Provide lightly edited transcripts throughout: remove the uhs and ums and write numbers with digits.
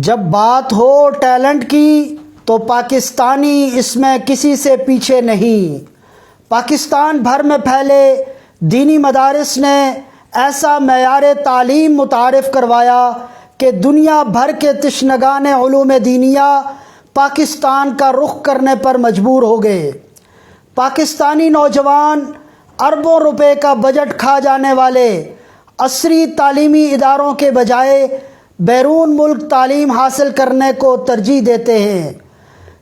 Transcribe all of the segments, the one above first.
جب بات ہو ٹیلنٹ کی تو پاکستانی اس میں کسی سے پیچھے نہیں۔ پاکستان بھر میں پھیلے دینی مدارس نے ایسا معیار تعلیم متعارف کروایا کہ دنیا بھر کے تشنگان علوم دینیہ پاکستان کا رخ کرنے پر مجبور ہو گئے۔ پاکستانی نوجوان اربوں روپے کا بجٹ کھا جانے والے عصری تعلیمی اداروں کے بجائے بیرون ملک تعلیم حاصل کرنے کو ترجیح دیتے ہیں،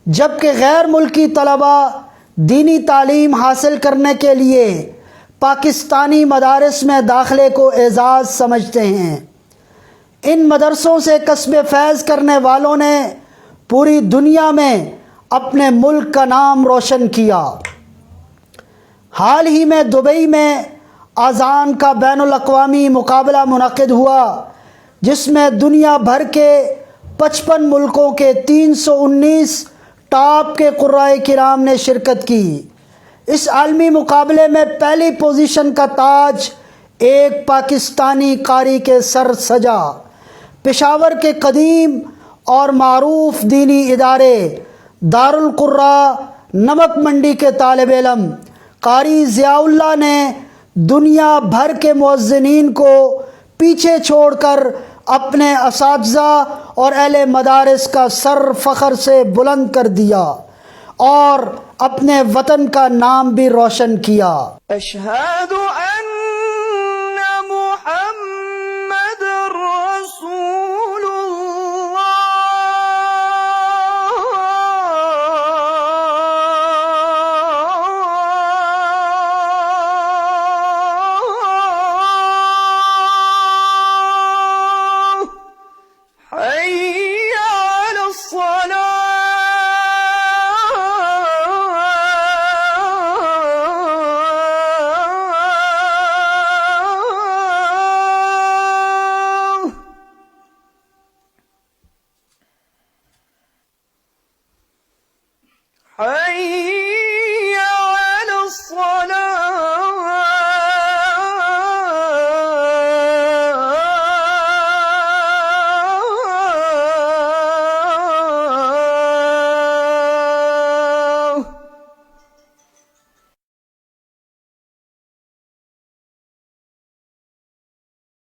جبکہ غیر ملکی طلباء دینی تعلیم حاصل کرنے کے لیے پاکستانی مدارس میں داخلے کو اعزاز سمجھتے ہیں۔ ان مدرسوں سے کسب فیض کرنے والوں نے پوری دنیا میں اپنے ملک کا نام روشن کیا۔ حال ہی میں دبئی میں اذان کا بین الاقوامی مقابلہ منعقد ہوا، جس میں دنیا بھر کے 55 ملکوں کے 319 ٹاپ کے قرائے کرام نے شرکت کی۔ اس عالمی مقابلے میں پہلی پوزیشن کا تاج ایک پاکستانی قاری کے سر سجا۔ پشاور کے قدیم اور معروف دینی ادارے دارالقراء نمک منڈی کے طالب علم قاری ضیاء اللہ نے دنیا بھر کے مؤذنین کو پیچھے چھوڑ کر اپنے اساتذہ اور اہل مدارس کا سر فخر سے بلند کر دیا اور اپنے وطن کا نام بھی روشن کیا۔ اشہد ان